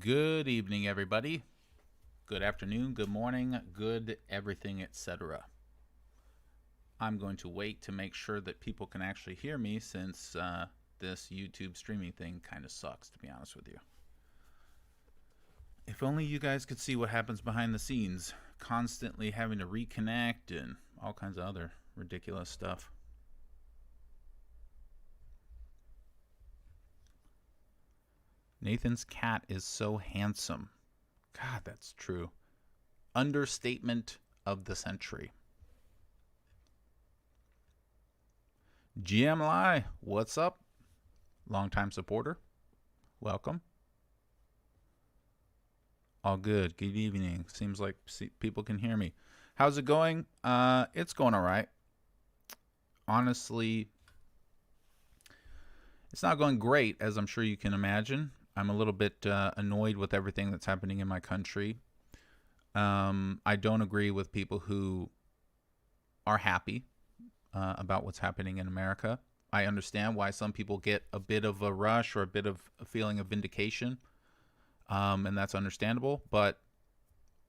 Good evening, everybody. Good afternoon, good morning, good everything, etc. I'm going to wait to make sure that people can actually hear me since this YouTube streaming thing kind of sucks, to be honest with you. If only you guys could see what happens behind the scenes, constantly having to reconnect and all kinds of other ridiculous stuff. Nathan's cat is so handsome. God, that's true. Understatement of the century. GMLI, what's up? Longtime supporter. Welcome. All good. Good evening. Seems like people can hear me. How's it going? It's going all right. Honestly, it's not going great, as I'm sure you can imagine. I'm a little bit annoyed with everything that's happening in my country. I don't agree with people who are happy about what's happening in America. I understand why some people get a bit of a rush or a bit of a feeling of vindication, and that's understandable. But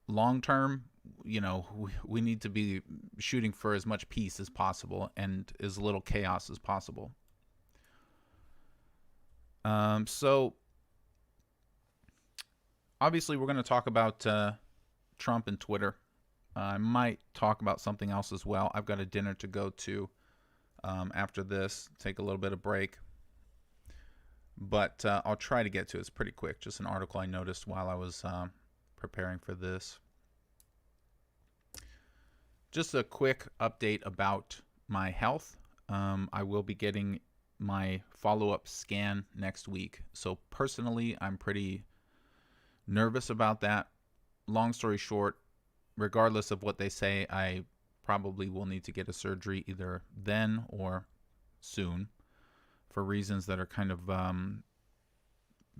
long term, we need to be shooting for as much peace as possible and as little chaos as possible. So obviously, we're going to talk about Trump and Twitter. I might talk about something else as well. I've got a dinner to go to after this, take a little bit of break. But I'll try to get to it. It's pretty quick. Just an article I noticed while I was preparing for this. Just a quick update about my health. I will be getting my follow-up scan next week. So personally, I'm pretty nervous about that. Long story short, regardless of what they say, I probably will need to get a surgery either then or soon for reasons that are kind of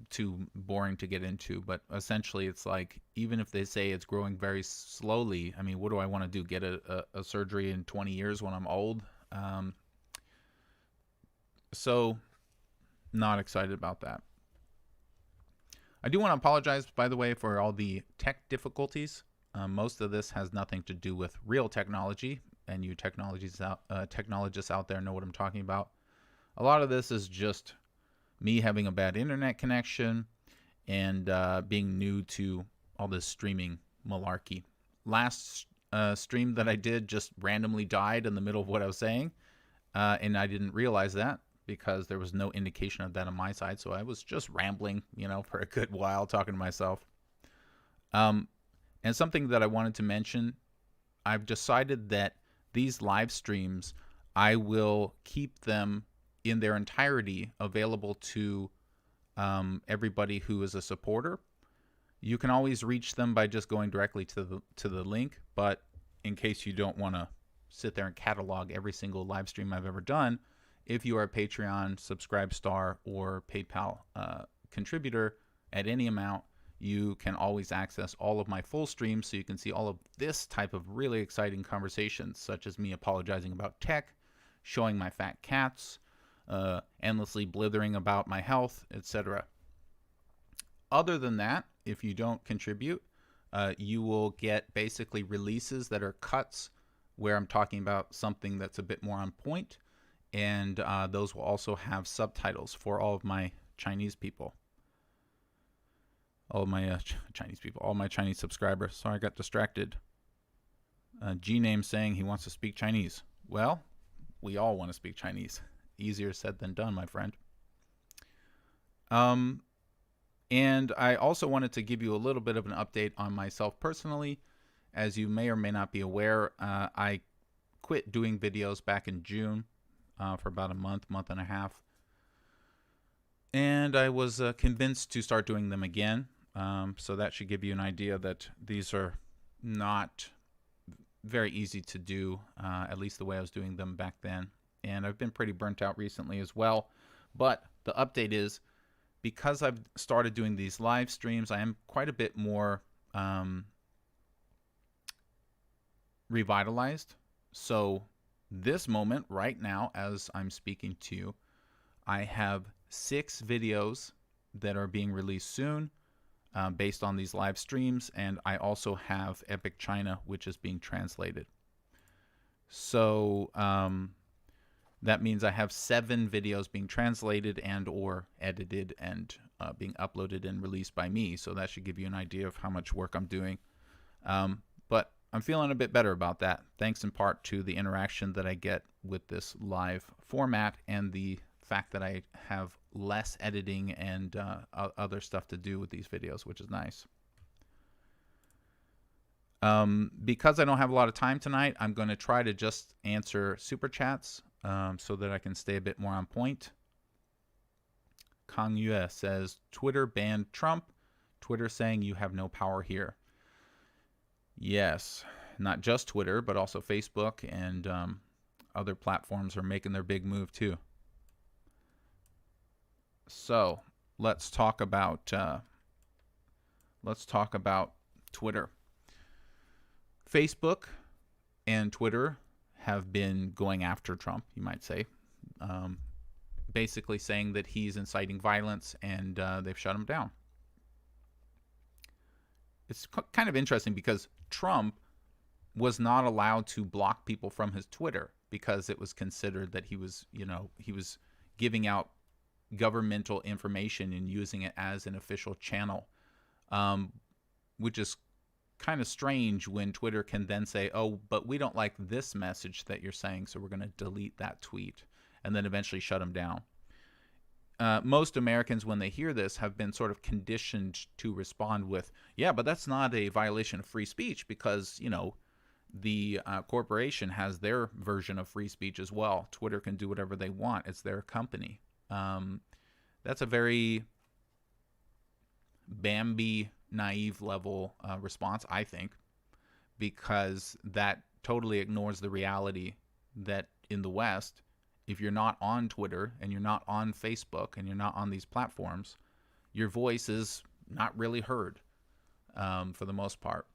too boring to get into. But essentially, it's like, even if they say it's growing very slowly, I mean, what do I want to do? Get a surgery in 20 years when I'm old? So not excited about that. I do want to apologize, by the way, for all the tech difficulties. Most of this has nothing to do with real technology, and you technologists out there know what I'm talking about. A lot of this is just me having a bad internet connection and being new to all this streaming malarkey. Last stream that I did just randomly died in the middle of what I was saying, and I didn't realize that because there was no indication of that on my side. So I was just rambling, for a good while, talking to myself. And something that I wanted to mention, I've decided that these live streams, I will keep them in their entirety available to everybody who is a supporter. You can always reach them by just going directly to the link, but in case you don't want to sit there and catalog every single live stream I've ever done, if you are a Patreon, Subscribestar, or PayPal contributor at any amount, you can always access all of my full streams, so you can see all of this type of really exciting conversations, such as me apologizing about tech, showing my fat cats, endlessly blithering about my health, etc. Other than that, if you don't contribute, you will get basically releases that are cuts where I'm talking about something that's a bit more on point, and those will also have subtitles for all of my Chinese people. All of my Chinese people, all my Chinese subscribers. Sorry, I got distracted. G-Name saying he wants to speak Chinese. Well, we all want to speak Chinese. Easier said than done, my friend. And I also wanted to give you a little bit of an update on myself personally. As you may or may not be aware, I quit doing videos back in June for about a month and a half. And I was convinced to start doing them again. So that should give you an idea that these are not very easy to do, at least the way I was doing them back then. And I've been pretty burnt out recently as well. But the update is, because I've started doing these live streams, I am quite a bit more revitalized. So this moment right now, as I'm speaking to you, I have 6 videos that are being released soon. based on these live streams, and I also have Epic China, which is being translated. So that means I have 7 videos being translated and or edited and being uploaded and released by me. So that should give you an idea of how much work I'm doing. But I'm feeling a bit better about that, thanks in part to the interaction that I get with this live format and the fact that I have less editing and other stuff to do with these videos, which is nice. Because I don't have a lot of time tonight, I'm going to try to just answer super chats so that I can stay a bit more on point. Kang Yue says, Twitter banned Trump. Twitter saying you have no power here. Yes, not just Twitter, but also Facebook and other platforms are making their big move too. So let's talk about Twitter. Facebook and Twitter have been going after Trump, you might say, basically saying that he's inciting violence, and they've shut him down. It's kind of interesting because Trump was not allowed to block people from his Twitter because it was considered that he was giving out governmental information and using it as an official channel, which is kind of strange when Twitter can then say, oh, but we don't like this message that you're saying, so we're going to delete that tweet, and then eventually shut him down. Most Americans, when they hear this, have been sort of conditioned to respond with, yeah, but that's not a violation of free speech because, the corporation has their version of free speech as well. Twitter can do whatever they want. It's their company. That's a very Bambi naive level response, I think, because that totally ignores the reality that in the West, if you're not on Twitter and you're not on Facebook and you're not on these platforms, your voice is not really heard for the most part.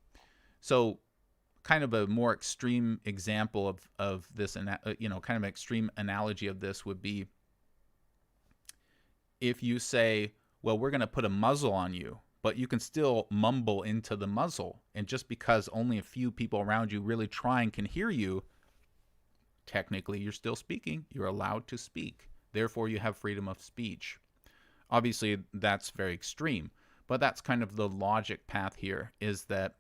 So kind of a more extreme example of this, kind of an extreme analogy of this would be if you say, well, we're going to put a muzzle on you, but you can still mumble into the muzzle. And just because only a few people around you really trying can hear you, technically you're still speaking. You're allowed to speak. Therefore, you have freedom of speech. Obviously, that's very extreme, but that's kind of the logic path here, is that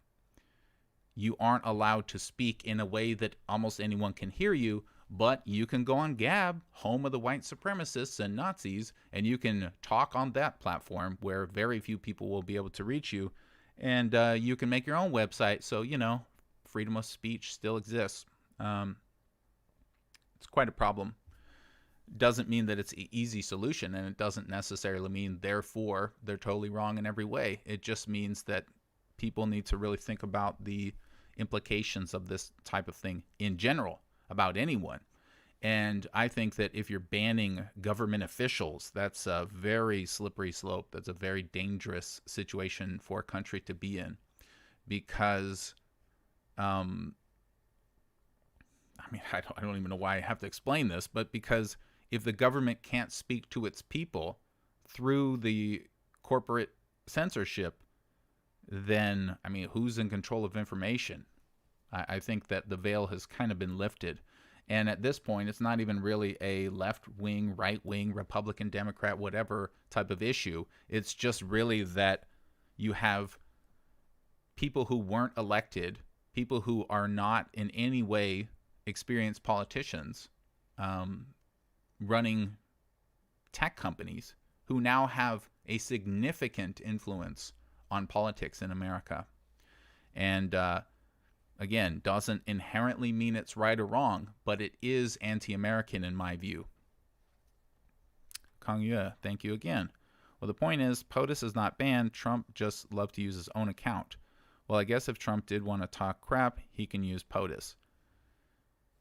you aren't allowed to speak in a way that almost anyone can hear you, but you can go on Gab, home of the white supremacists and Nazis, and you can talk on that platform where very few people will be able to reach you, and you can make your own website. So, freedom of speech still exists. It's quite a problem. Doesn't mean that it's an easy solution, and it doesn't necessarily mean, therefore, they're totally wrong in every way. It just means that people need to really think about the implications of this type of thing in general, about anyone. And I think that if you're banning government officials, that's a very slippery slope. That's a very dangerous situation for a country to be in, because I don't even know why I have to explain this, but because if the government can't speak to its people through the corporate censorship, then, who's in control of information? I think that the veil has kind of been lifted. And at this point, it's not even really a left-wing, right-wing, Republican, Democrat, whatever type of issue. It's just really that you have people who weren't elected, people who are not in any way experienced politicians, running tech companies who now have a significant influence on politics in America. And again, doesn't inherently mean it's right or wrong, but it is anti-American in my view. Kang Yue, thank you again. Well, the point is, POTUS is not banned. Trump just loved to use his own account. Well, I guess if Trump did want to talk crap, he can use POTUS.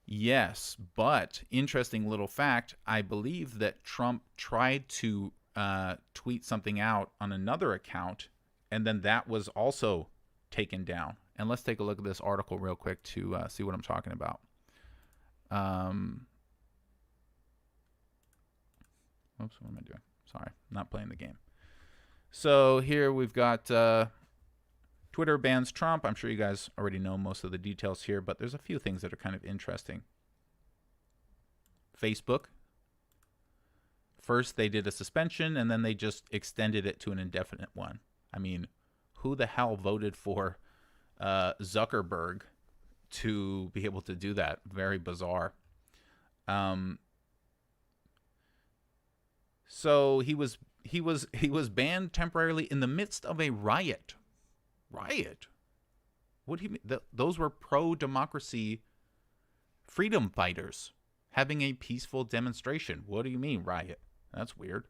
Yes, but interesting little fact, I believe that Trump tried to tweet something out on another account, and then that was also taken down. And let's take a look at this article real quick to see what I'm talking about. Oops, what am I doing? Sorry, not playing the game. So here we've got Twitter bans Trump. I'm sure you guys already know most of the details here, but there's a few things that are kind of interesting. Facebook. First, they did a suspension, and then they just extended it to an indefinite one. I mean, who the hell voted for Zuckerberg to be able to do that? Very bizarre. So he was banned temporarily in the midst of a riot. Riot? What do you mean? Those were pro-democracy freedom fighters having a peaceful demonstration. What do you mean, riot? That's weird.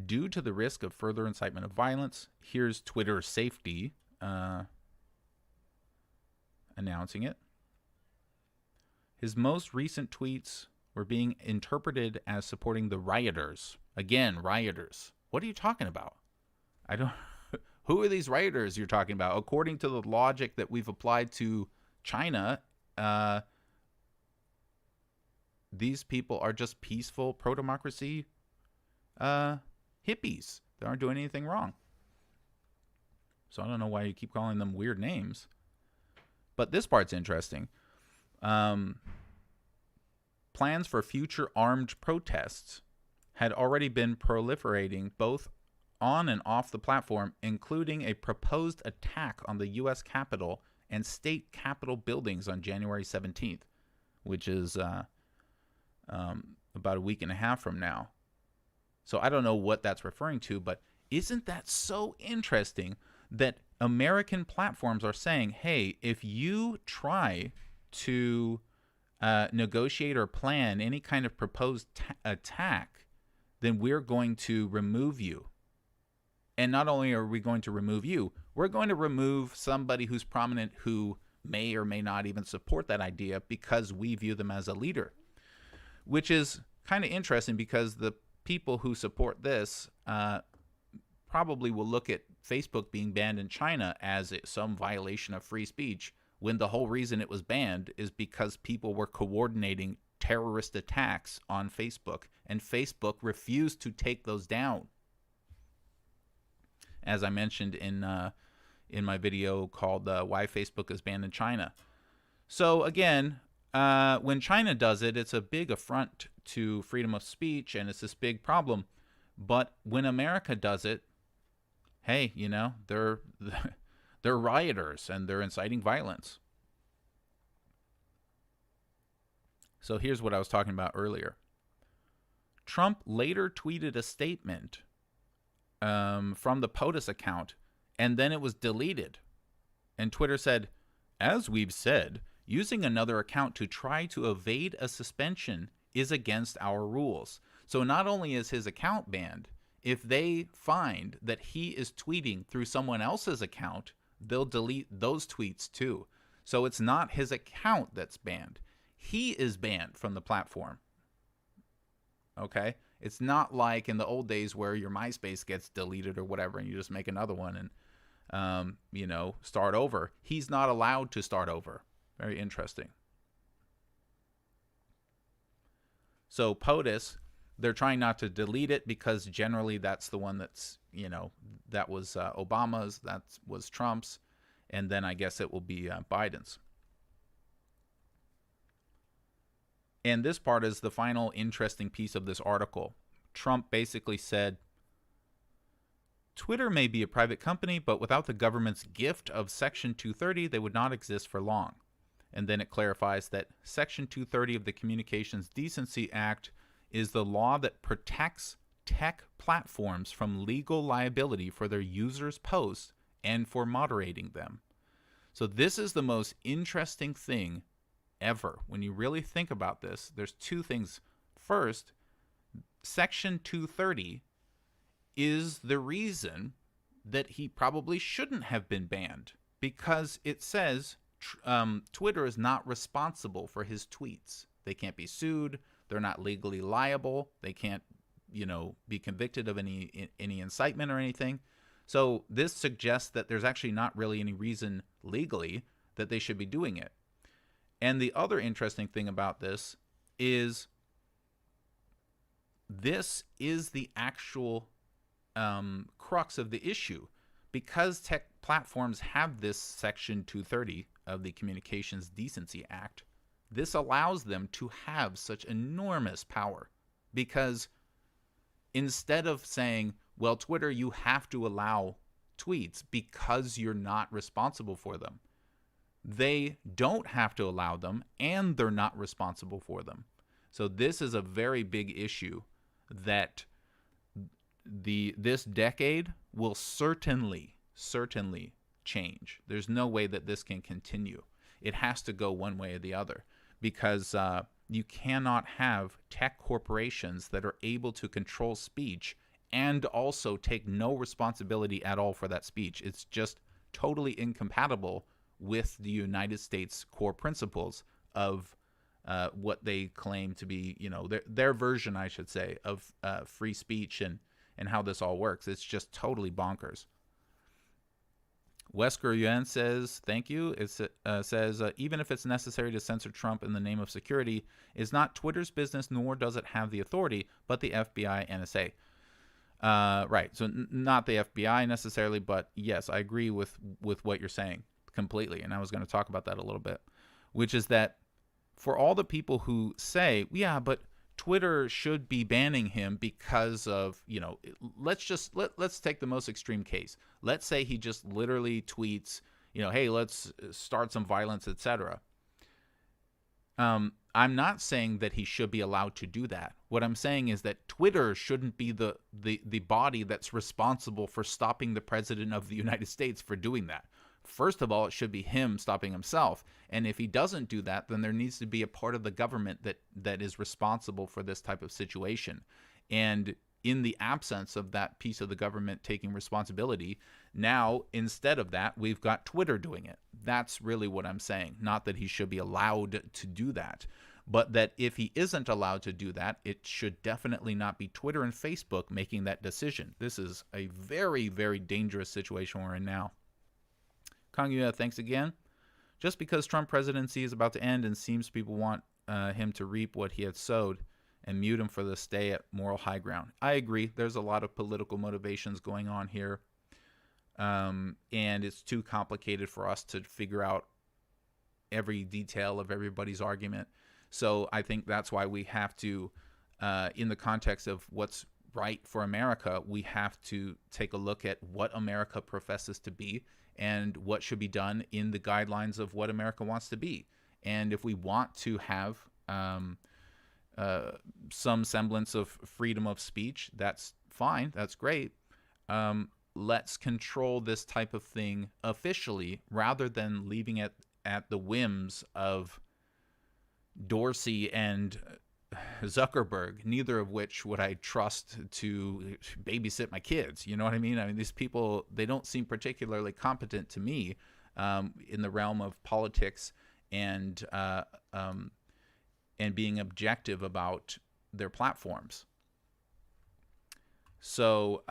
Due to the risk of further incitement of violence, here's Twitter safety announcing it. His most recent tweets were being interpreted as supporting the rioters. Again, rioters. What are you talking about? I don't... Who are these rioters you're talking about? According to the logic that we've applied to China, these people are just peaceful pro-democracy hippies. They aren't doing anything wrong. So I don't know why you keep calling them weird names. But this part's interesting. Plans for future armed protests had already been proliferating both on and off the platform, including a proposed attack on the U.S. Capitol and state capitol buildings on January 17th, which is about a week and a half from now. So I don't know what that's referring to, but isn't that so interesting that American platforms are saying, hey, if you try to negotiate or plan any kind of proposed attack, then we're going to remove you. And not only are we going to remove you, we're going to remove somebody who's prominent who may or may not even support that idea because we view them as a leader. Which is kind of interesting because the people who support this probably will look at Facebook being banned in China as some violation of free speech, when the whole reason it was banned is because people were coordinating terrorist attacks on Facebook, and Facebook refused to take those down. As I mentioned in my video called Why Facebook is Banned in China. So again, when China does it, it's a big affront to freedom of speech, and it's this big problem. But when America does it, hey, you know, they're rioters and they're inciting violence. So here's what I was talking about earlier. Trump later tweeted a statement from the POTUS account, and then it was deleted. And Twitter said, as we've said, using another account to try to evade a suspension is against our rules. So not only is his account banned, if they find that he is tweeting through someone else's account, they'll delete those tweets too. So it's not his account that's banned. He is banned from the platform. Okay? It's not like in the old days where your MySpace gets deleted or whatever and you just make another one and, you know, start over. He's not allowed to start over. Very interesting. So POTUS, they're trying not to delete it because generally that's the one that's, you know, that was Obama's, that was Trump's, and then I guess it will be Biden's. And this part is the final interesting piece of this article. Trump basically said, Twitter may be a private company, but without the government's gift of Section 230, they would not exist for long. And then it clarifies that Section 230 of the Communications Decency Act is the law that protects tech platforms from legal liability for their users' posts and for moderating them. So this is the most interesting thing ever. When you really think about this, there's two things. First, Section 230 is the reason that he probably shouldn't have been banned, because it says Twitter is not responsible for his tweets. They can't be sued. They're not legally liable. They can't, you know, be convicted of any incitement or anything. So this suggests that there's actually not really any reason legally that they should be doing it. And the other interesting thing about this is this is the actual crux of the issue. Because tech platforms have this Section 230 of the Communications Decency Act, this allows them to have such enormous power. Because instead of saying, well, Twitter, you have to allow tweets because you're not responsible for them, they don't have to allow them, and they're not responsible for them. So this is a very big issue that this decade will certainly change. There's no way that this can continue. It has to go one way or the other, because you cannot have tech corporations that are able to control speech and also take no responsibility at all for that speech. It's just totally incompatible with the United States core principles of what they claim to be, their version, I should say, of free speech and how this all works. It's just totally bonkers. Wesker Yuan says, thank you. It says, even if it's necessary to censor Trump in the name of security, it's not Twitter's business, nor does it have the authority, but the FBI, NSA. Right. So not the FBI necessarily, but yes, I agree with what you're saying completely. And I was going to talk about that a little bit, which is that for all the people who say, yeah, but Twitter should be banning him because of, let's take the most extreme case. Let's say he just literally tweets, hey, let's start some violence, etc. I'm not saying that he should be allowed to do that. What I'm saying is that Twitter shouldn't be the body that's responsible for stopping the president of the United States for doing that. First of all, it should be him stopping himself. And if he doesn't do that, then there needs to be a part of the government that is responsible for this type of situation. And in the absence of that piece of the government taking responsibility, now, instead of that, we've got Twitter doing it. That's really what I'm saying. Not that he should be allowed to do that, but that if he isn't allowed to do that, it should definitely not be Twitter and Facebook making that decision. This is a very, very dangerous situation we're in now. Kangya, thanks again. Just because Trump presidency is about to end and seems people want him to reap what he had sowed and mute him for the stay at moral high ground. I agree. There's a lot of political motivations going on here. And it's too complicated for us to figure out every detail of everybody's argument. So I think that's why we have to, in the context of what's right for America, we have to take a look at what America professes to be and what should be done in the guidelines of what America wants to be. And if we want to have some semblance of freedom of speech, that's fine, that's great. Let's control this type of thing officially rather than leaving it at the whims of Dorsey and Zuckerberg, neither of which would I trust to babysit my kids. You know what I mean? I mean, these people, they don't seem particularly competent to me in the realm of politics and being objective about their platforms. So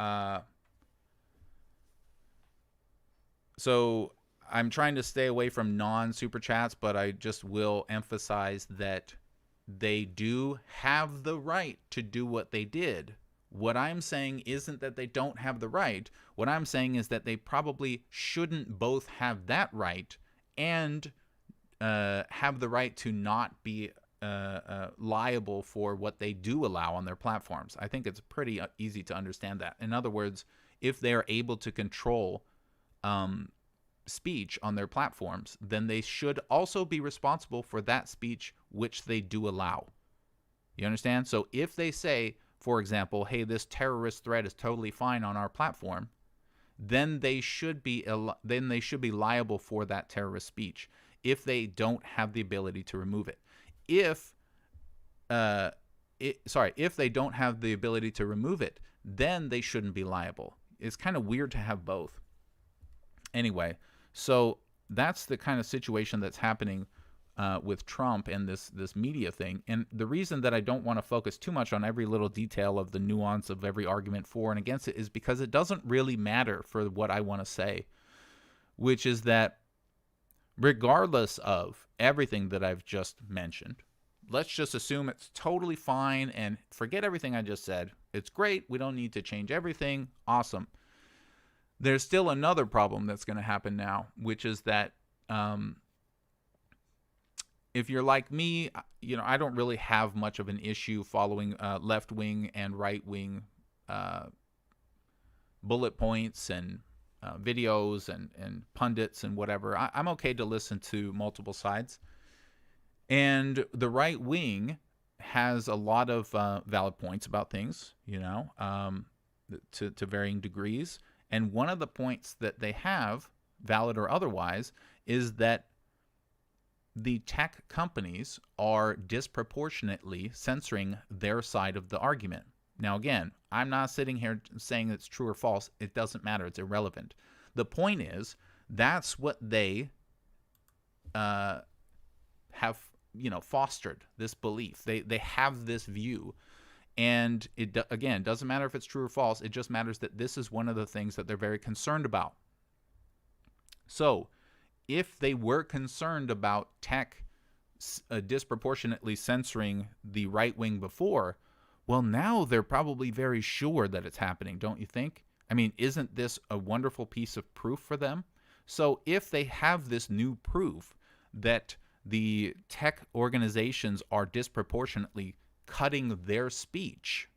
I'm trying to stay away from non-super chats, but I just will emphasize that they do have the right to do what they did. What I'm saying isn't that they don't have the right. What I'm saying is that they probably shouldn't both have that right and have the right to not be liable for what they do allow on their platforms. I think it's pretty easy to understand that. In other words, if they're able to control speech on their platforms, then they should also be responsible for that speech which they do allow. You understand? So if they say, for example, hey, this terrorist threat is totally fine on our platform, then they should be liable for that terrorist speech if they don't have the ability to remove it. If they don't have the ability to remove it, then they shouldn't be liable. It's kind of weird to have both. Anyway, so that's the kind of situation that's happening with Trump and this media thing. And the reason that I don't want to focus too much on every little detail of the nuance of every argument for and against it is because it doesn't really matter for what I want to say, which is that regardless of everything that I've just mentioned, let's just assume it's totally fine and forget everything I just said. It's great. We don't need to change everything. Awesome. There's still another problem that's going to happen now, which is that if you're like me, I don't really have much of an issue following left-wing and right-wing bullet points and videos and pundits and whatever. I'm okay to listen to multiple sides. And the right wing has a lot of valid points about things, to varying degrees. And one of the points that they have, valid or otherwise, is that the tech companies are disproportionately censoring their side of the argument. Now, again, I'm not sitting here saying it's true or false. It doesn't matter. It's irrelevant. The point is, that's what they have, fostered, this belief. They have this view. And it, again, doesn't matter if it's true or false. It just matters that this is one of the things that they're very concerned about. So, if they were concerned about tech disproportionately censoring the right wing before, well, now they're probably very sure that it's happening, don't you think? I mean, isn't this a wonderful piece of proof for them? So if they have this new proof that the tech organizations are disproportionately cutting their speech,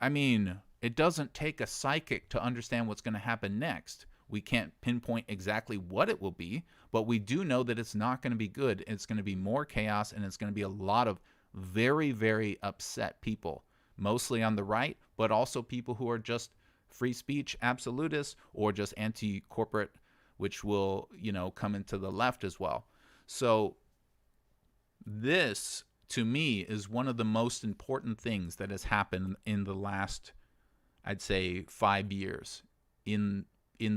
I mean, it doesn't take a psychic to understand what's going to happen next. We can't pinpoint exactly what it will be, but we do know that it's not going to be good. It's going to be more chaos, and it's going to be a lot of very, very upset people, mostly on the right, but also people who are just free speech absolutists or just anti-corporate, which will, come into the left as well. So this, to me, is one of the most important things that has happened in the last, I'd say, 5 years in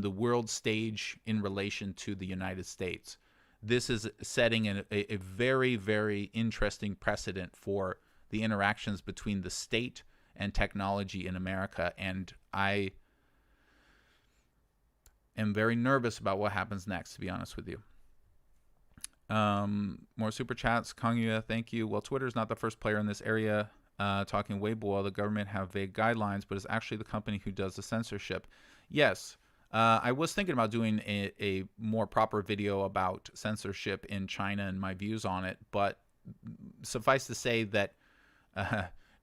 the world stage in relation to the United States. This is setting a very, very interesting precedent for the interactions between the state and technology in America, and I am very nervous about what happens next, to be honest with you. More super chats. Kangya, thank you. Well, Twitter is not the first player in this area. Talking Weibo, the government have vague guidelines, but it's actually the company who does the censorship. Yes. I was thinking about doing a more proper video about censorship in China and my views on it, but suffice to say that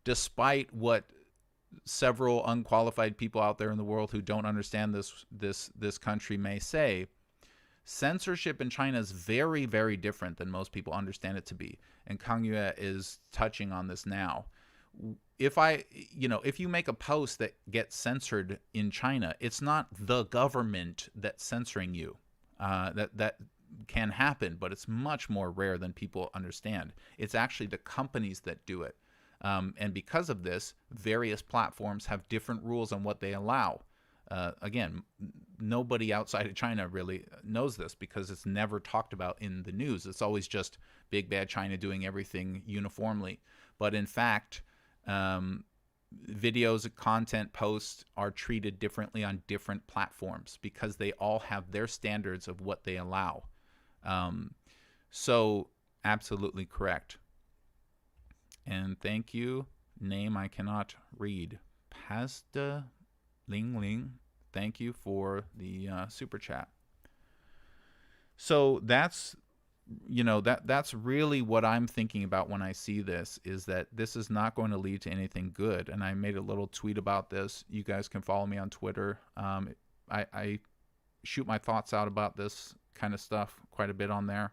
despite what several unqualified people out there in the world who don't understand this country may say, censorship in China is very, very different than most people understand it to be. And Kang Yue is touching on this now. If you make a post that gets censored in China, it's not the government that's censoring you. That can happen, but it's much more rare than people understand. It's actually the companies that do it. And because of this, various platforms have different rules on what they allow. Again, nobody outside of China really knows this because it's never talked about in the news. It's always just big bad China doing everything uniformly. But in fact, videos, content posts are treated differently on different platforms because they all have their standards of what they allow. So absolutely correct. And thank you. Name I cannot read. Pasta Ling Ling. Thank you for the super chat. So that's really what I'm thinking about when I see this, is that this is not going to lead to anything good. And I made a little tweet about this. You guys can follow me on Twitter. I shoot my thoughts out about this kind of stuff quite a bit on there.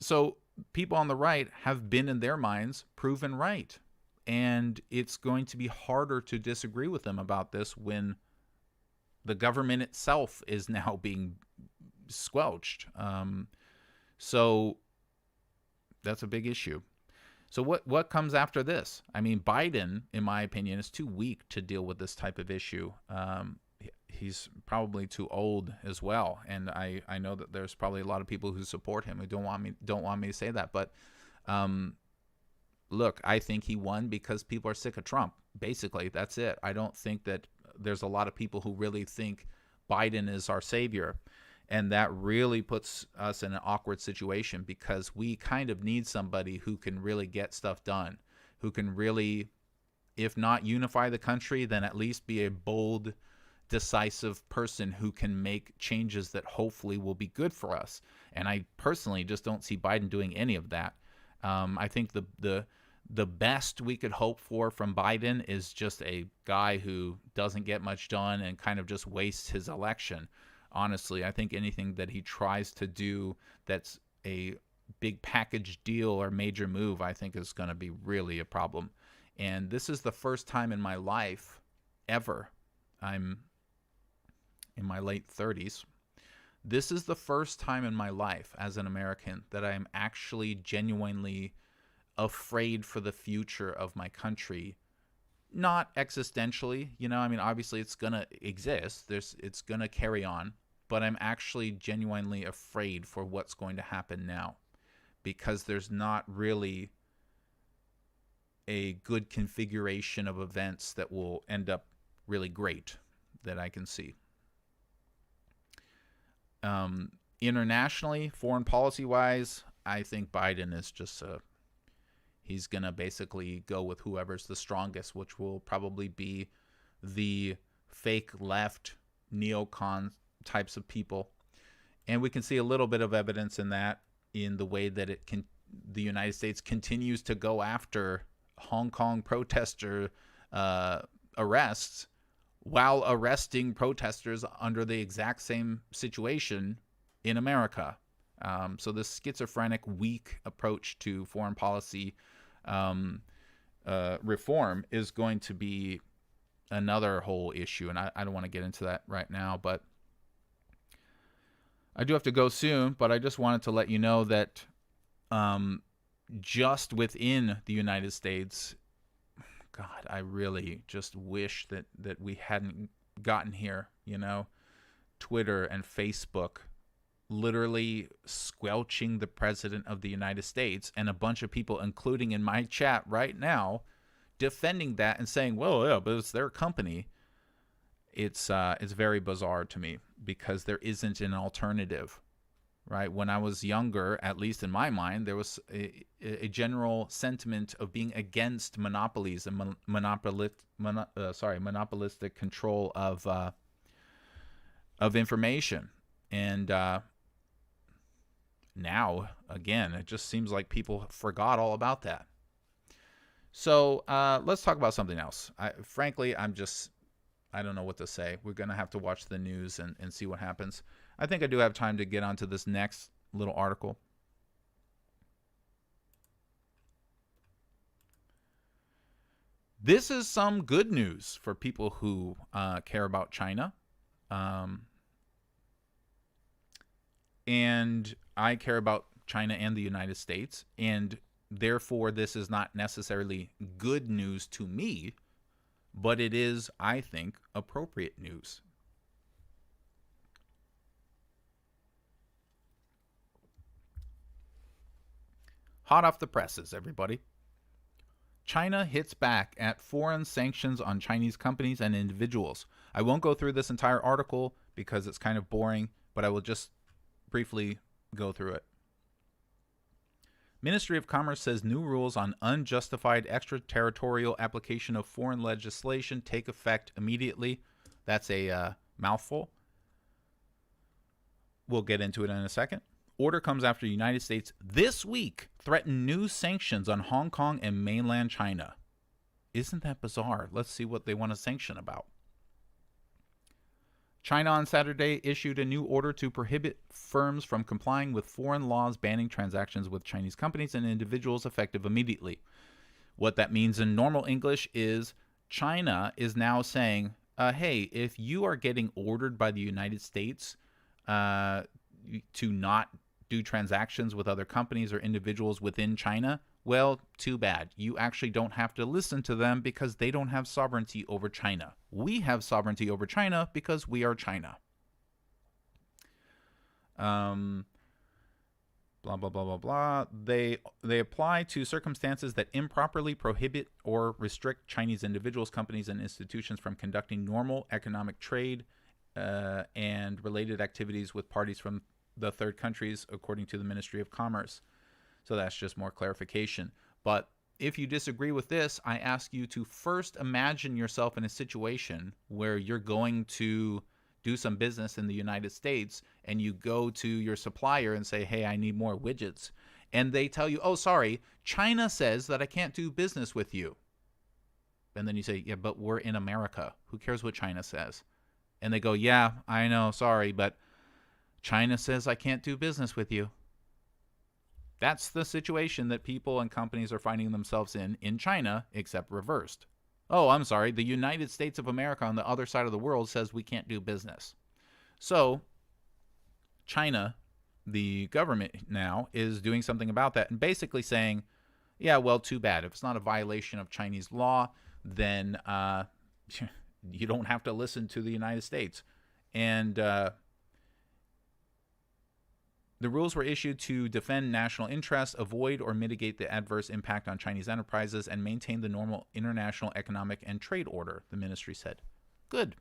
So people on the right have been, in their minds, proven right. And it's going to be harder to disagree with them about this when the government itself is now being squelched. So that's a big issue. So what comes after this? I mean, Biden, in my opinion, is too weak to deal with this type of issue. He's probably too old as well, and I know that there's probably a lot of people who support him who don't want me to say that, but look, I think he won because people are sick of Trump. Basically, that's it. I don't think that there's a lot of people who really think Biden is our savior. And that really puts us in an awkward situation because we kind of need somebody who can really get stuff done, who can really, if not unify the country, then at least be a bold, decisive person who can make changes that hopefully will be good for us. And I personally just don't see Biden doing any of that. I think the best we could hope for from Biden is just a guy who doesn't get much done and kind of just wastes his election. Honestly, I think anything that he tries to do that's a big package deal or major move, I think is going to be really a problem. And this is the first time in my life ever, I'm in my late 30s, this is the first time in my life as an American that I am actually genuinely afraid for the future of my country. Not existentially, I mean, obviously it's going to exist. It's going to carry on. But I'm actually genuinely afraid for what's going to happen now, because there's not really a good configuration of events that will end up really great that I can see. Internationally, foreign policy wise, I think Biden is just he's going to basically go with whoever's the strongest, which will probably be the fake left neocon types of people. And we can see a little bit of evidence in that in the way that the United States continues to go after Hong Kong protester arrests while arresting protesters under the exact same situation in America. So this schizophrenic, weak approach to foreign policy reform is going to be another whole issue. And I don't want to get into that right now, but I do have to go soon. But I just wanted to let you know that just within the United States, God, I really just wish that we hadn't gotten here, Twitter and Facebook literally squelching the president of the United States, and a bunch of people, including in my chat right now, defending that and saying, well, yeah, but it's their company. It's very bizarre to me because there isn't an alternative, right? When I was younger, at least in my mind, there was a general sentiment of being against monopolies and monopolistic control of information. And now, again, it just seems like people forgot all about that. So let's talk about something else. Frankly, I don't know what to say. We're going to have to watch the news and see what happens. I think I do have time to get onto this next little article. This is some good news for people who care about China. And I care about China and the United States. And therefore, this is not necessarily good news to me, but it is, I think, appropriate news. Hot off the presses, everybody. China hits back at foreign sanctions on Chinese companies and individuals. I won't go through this entire article because it's kind of boring, but I will just briefly go through it. Ministry of Commerce says new rules on unjustified extraterritorial application of foreign legislation take effect immediately. That's a mouthful. We'll get into it in a second. Order comes after the United States this week threatened new sanctions on Hong Kong and mainland China. Isn't that bizarre? Let's see what they want to sanction about. China on Saturday issued a new order to prohibit firms from complying with foreign laws banning transactions with Chinese companies and individuals effective immediately. What that means in normal English is China is now saying, hey, if you are getting ordered by the United States to not do transactions with other companies or individuals within China, well, too bad. You actually don't have to listen to them because they don't have sovereignty over China. We have sovereignty over China because we are China. Blah, blah, blah, blah, blah. They apply to circumstances that improperly prohibit or restrict Chinese individuals, companies, and institutions from conducting normal economic trade and related activities with parties from the third countries, according to the Ministry of Commerce. So that's just more clarification. But if you disagree with this, I ask you to first imagine yourself in a situation where you're going to do some business in the United States and you go to your supplier and say, hey, I need more widgets. And they tell you, oh, sorry, China says that I can't do business with you. And then you say, yeah, but we're in America. Who cares what China says? And they go, yeah, I know, sorry, but China says I can't do business with you. That's the situation that people and companies are finding themselves in China, except reversed. Oh, I'm sorry, the United States of America on the other side of the world says we can't do business. So China, the government now, is doing something about that and basically saying, yeah, well, too bad. If it's not a violation of Chinese law, then you don't have to listen to the United States. And the rules were issued to defend national interests, avoid or mitigate the adverse impact on Chinese enterprises, and maintain the normal international economic and trade order, the ministry said. Good.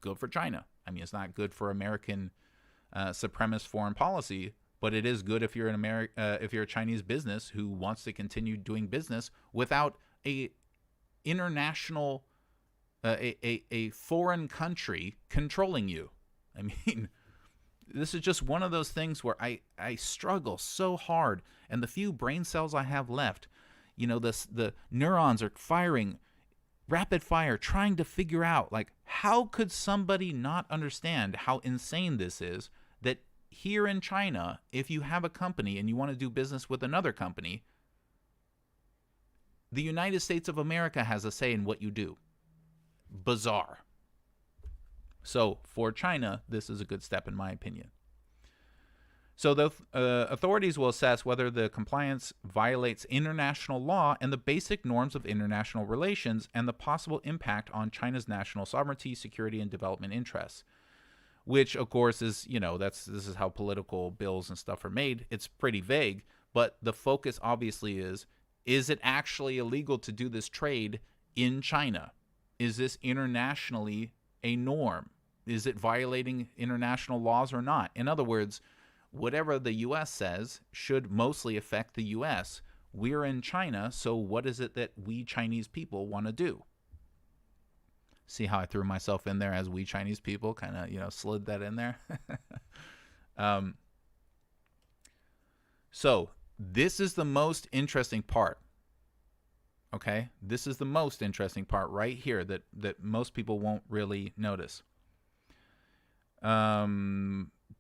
Good for China. I mean, it's not good for American supremacist foreign policy, but it is good if you're if you're a Chinese business who wants to continue doing business without a international, a foreign country controlling you. I mean, this is just one of those things where I struggle so hard, and the few brain cells I have left, you know, the neurons are firing rapid fire, trying to figure out, like, how could somebody not understand how insane this is, that here in China, if you have a company and you want to do business with another company, the United States of America has a say in what you do. Bizarre. So for China, this is a good step in my opinion. So the authorities will assess whether the compliance violates international law and the basic norms of international relations and the possible impact on China's national sovereignty, security, and development interests. Which, of course, is, you know, this is how political bills and stuff are made. It's pretty vague, but the focus obviously is it actually illegal to do this trade in China? Is this internationally a norm? Is it violating international laws or not? In other words, whatever the U.S. says should mostly affect the U.S. We're in China, so what is it that we Chinese people want to do? See how I threw myself in there as we Chinese people, kind of, you know, slid that in there? So this is the most interesting part. Okay? This is the most interesting part right here that most people won't really notice.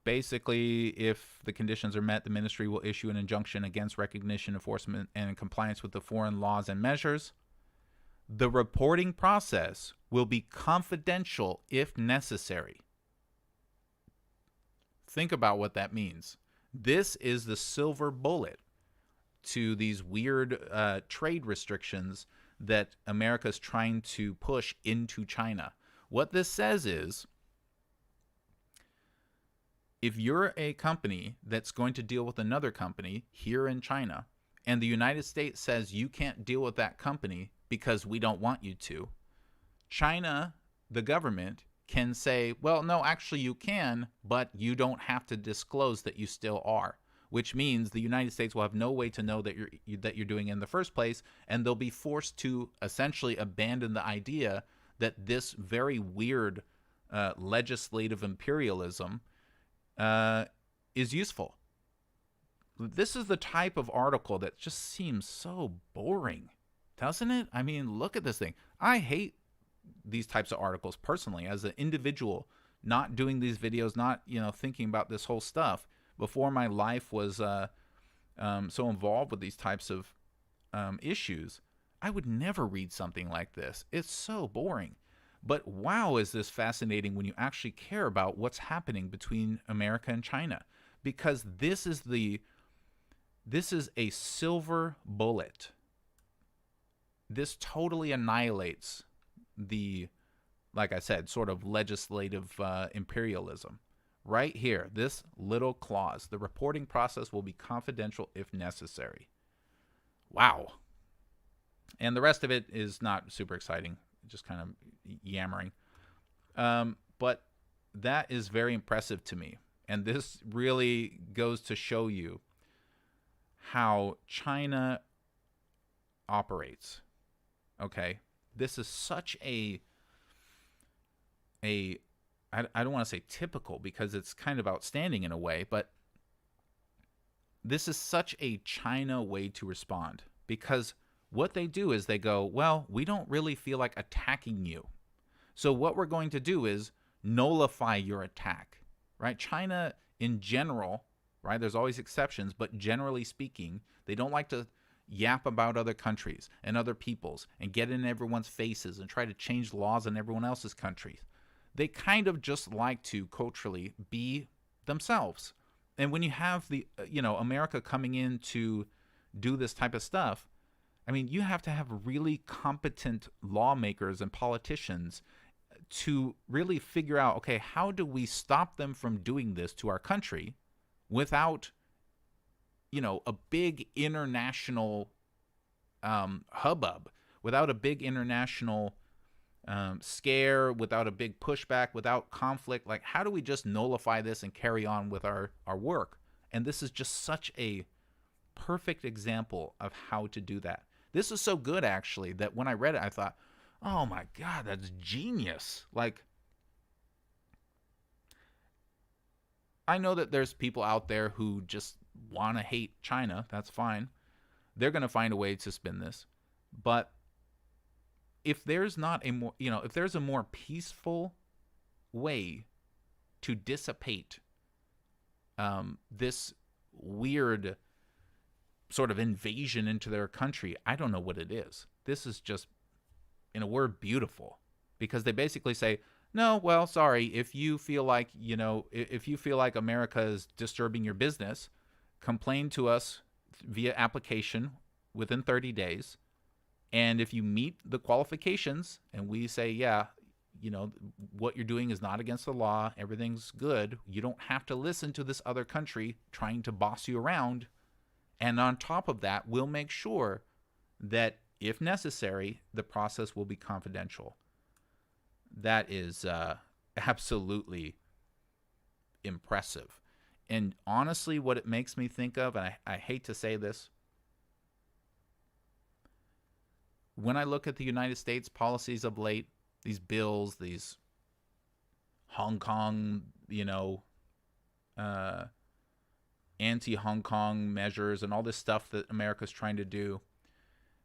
Basically, if the conditions are met, the ministry will issue an injunction against recognition, enforcement, and compliance with the foreign laws and measures. The reporting process will be confidential if necessary. Think about what that means. This is the silver bullet to these weird trade restrictions that America's trying to push into China. What this says is, if you're a company that's going to deal with another company here in China, and the United States says you can't deal with that company because we don't want you to, China, the government, can say, well, no, actually you can, but you don't have to disclose that you still are, which means the United States will have no way to know that you're doing it in the first place, and they'll be forced to essentially abandon the idea that this very weird legislative imperialism is useful. This is the type of article that just seems so boring, doesn't it? I mean, look at this thing. I hate these types of articles personally as an individual, not doing these videos, not, you know, thinking about this whole stuff before my life was so involved with these types of issues. I would never read something like this. It's so boring. But wow, is this fascinating when you actually care about what's happening between America and China, because this is a silver bullet. This totally annihilates the, like I said, sort of legislative imperialism. Right here, this little clause, the reporting process will be confidential if necessary. Wow. And the rest of it is not super exciting, just kind of yammering. But that is very impressive to me. And this really goes to show you how China operates. Okay? This is such a I don't want to say typical because it's kind of outstanding in a way, but this is such a China way to respond, because what they do is they go, well, we don't really feel like attacking you. So what we're going to do is nullify your attack, right? China in general, right? There's always exceptions, but generally speaking, they don't like to yap about other countries and other peoples and get in everyone's faces and try to change laws in everyone else's countries. They kind of just like to culturally be themselves. And when you have the, America coming in to do this type of stuff, I mean, you have to have really competent lawmakers and politicians to really figure out, okay, how do we stop them from doing this to our country without, a big international hubbub, without a big international scare, without a big pushback, without conflict? Like, how do we just nullify this and carry on with our work? And this is just such a perfect example of how to do that. This is so good, actually, that when I read it, I thought, oh my God, that's genius. Like, I know that there's people out there who just want to hate China. That's fine. They're going to find a way to spin this. But if there's not a more, if there's a more peaceful way to dissipate this weird sort of invasion into their country, I don't know what it is. This is just, in a word, beautiful, because they basically say, no, well, sorry, if you feel like, if you feel like America is disturbing your business, complain to us via application within 30 days. And if you meet the qualifications and we say, yeah, what you're doing is not against the law, everything's good, you don't have to listen to this other country trying to boss you around. And on top of that, we'll make sure that, if necessary, the process will be confidential. That is absolutely impressive. And honestly, what it makes me think of, and I hate to say this, when I look at the United States policies of late, these bills, these Hong Kong, anti-Hong Kong measures and all this stuff that America's trying to do,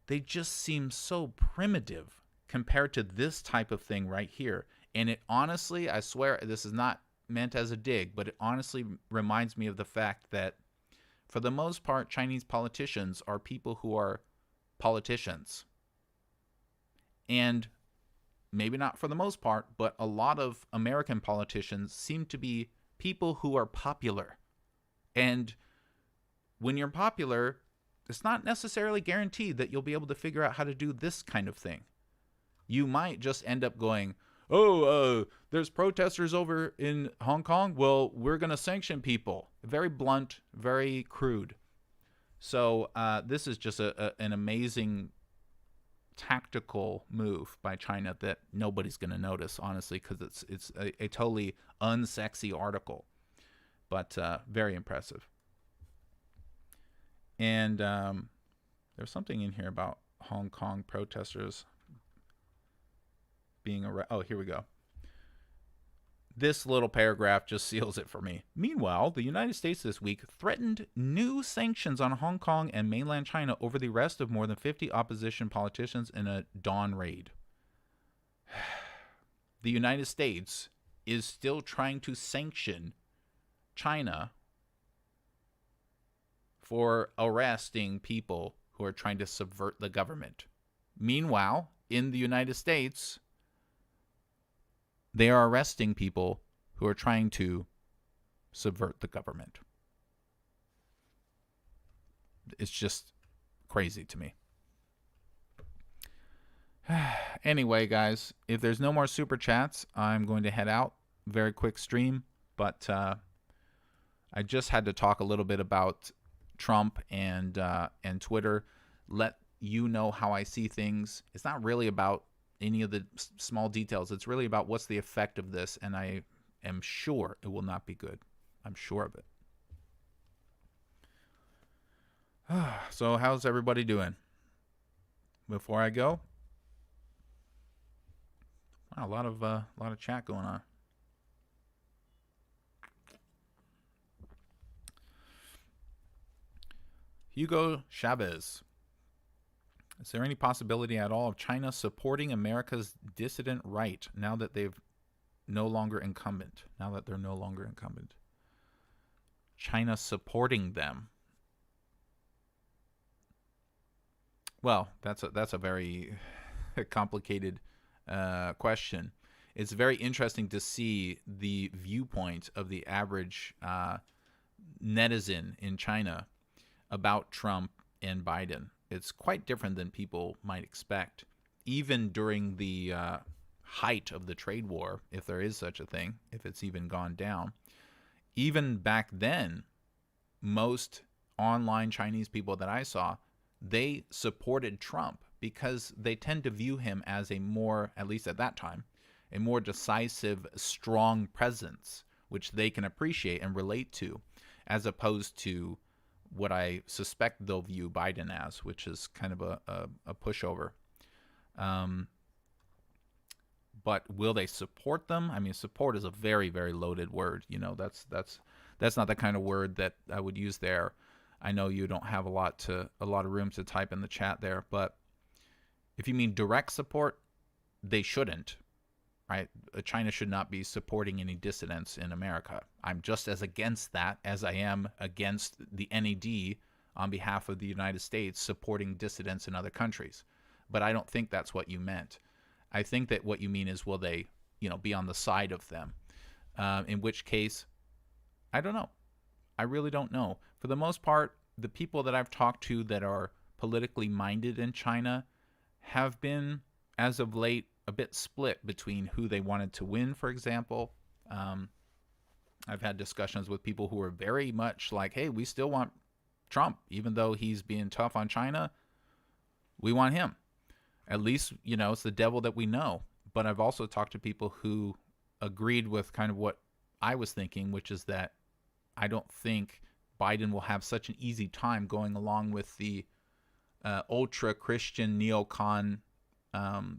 they just seem so primitive compared to this type of thing right here. And it honestly, I swear, this is not meant as a dig, but it honestly reminds me of the fact that, for the most part, Chinese politicians are people who are politicians. And maybe not for the most part, but a lot of American politicians seem to be people who are popular. And when you're popular, it's not necessarily guaranteed that you'll be able to figure out how to do this kind of thing. You might just end up going, there's protesters over in Hong Kong. Well, we're going to sanction people. Very blunt, very crude. So this is just an amazing tactical move by China that nobody's going to notice, honestly, because it's a totally unsexy article, but very impressive. And there's something in here about Hong Kong protesters being arrested. Oh, here we go. This little paragraph just seals it for me. Meanwhile, the United States this week threatened new sanctions on Hong Kong and mainland China over the arrest of more than 50 opposition politicians in a dawn raid. The United States is still trying to sanction China for arresting people who are trying to subvert the government. Meanwhile, in the United States, they are arresting people who are trying to subvert the government. It's just crazy to me. Anyway, guys, if there's no more super chats, I'm going to head out. Very quick stream, but I just had to talk a little bit about Trump and Twitter. Let you know how I see things. It's not really about any of the small details. It's really about what's the effect of this. And I am sure it will not be good. I'm sure of it. So how's everybody doing? Before I go, wow, a lot of chat going on. Hugo Chavez. Is there any possibility at all of China supporting America's dissident right now that they're no longer incumbent? China supporting them. Well, that's a very complicated question. It's very interesting to see the viewpoint of the average netizen in China about Trump and Biden. It's quite different than people might expect. Even during the height of the trade war, if there is such a thing, if it's even gone down, even back then, most online Chinese people that I saw, they supported Trump because they tend to view him as a more, at least at that time, a more decisive, strong presence, which they can appreciate and relate to, as opposed to what I suspect they'll view Biden as, which is kind of a pushover. But will they support them? I mean, support is a very, very loaded word. You know, that's not the kind of word that I would use there. I know you don't have a lot of room to type in the chat there, but if you mean direct support, they shouldn't. Right? China should not be supporting any dissidents in America. I'm just as against that as I am against the NED on behalf of the United States supporting dissidents in other countries. But I don't think that's what you meant. I think that what you mean is, will they, be on the side of them? In which case, I don't know. I really don't know. For the most part, the people that I've talked to that are politically minded in China have been, as of late, a bit split between who they wanted to win, for example. I've had discussions with people who are very much like, hey, we still want Trump, even though he's being tough on China. We want him. At least, it's the devil that we know. But I've also talked to people who agreed with kind of what I was thinking, which is that I don't think Biden will have such an easy time going along with the ultra-Christian neocon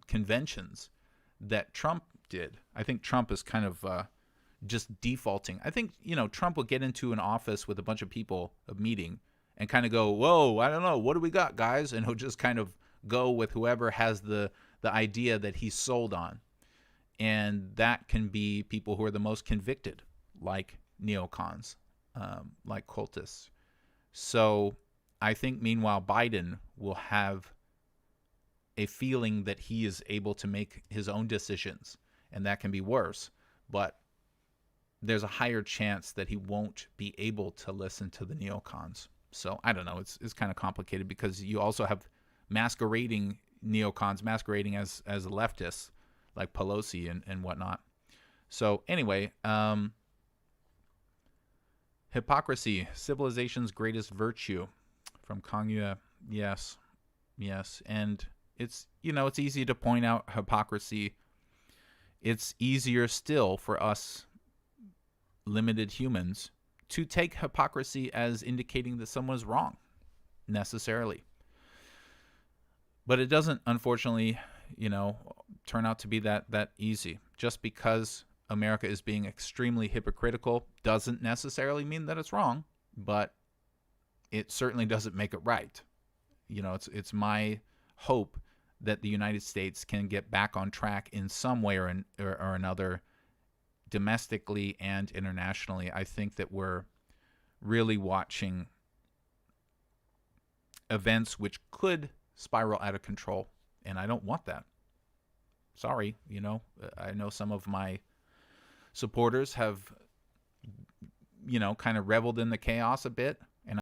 conventions that Trump did. I think Trump is kind of just defaulting. I think, Trump will get into an office with a bunch of people, a meeting, and kind of go, whoa, I don't know, what do we got, guys? And he'll just kind of go with whoever has the idea that he's sold on. And that can be people who are the most convicted, like neocons, like cultists. So I think, meanwhile, Biden will have a feeling that he is able to make his own decisions, and that can be worse. But there's a higher chance that he won't be able to listen to the neocons. So I don't know. It's kind of complicated because you also have masquerading neocons masquerading as leftists like Pelosi and whatnot. So anyway, hypocrisy, civilization's greatest virtue, from Kangya. Yes. And it's, it's easy to point out hypocrisy. It's easier still for us limited humans to take hypocrisy as indicating that someone's wrong, necessarily. But it doesn't, unfortunately, turn out to be that easy. Just because America is being extremely hypocritical doesn't necessarily mean that it's wrong, but it certainly doesn't make it right. It's my hope that the United States can get back on track in some way or another, domestically and internationally. I think that we're really watching events which could spiral out of control, and I don't want that. Sorry, I know some of my supporters have, kind of reveled in the chaos a bit,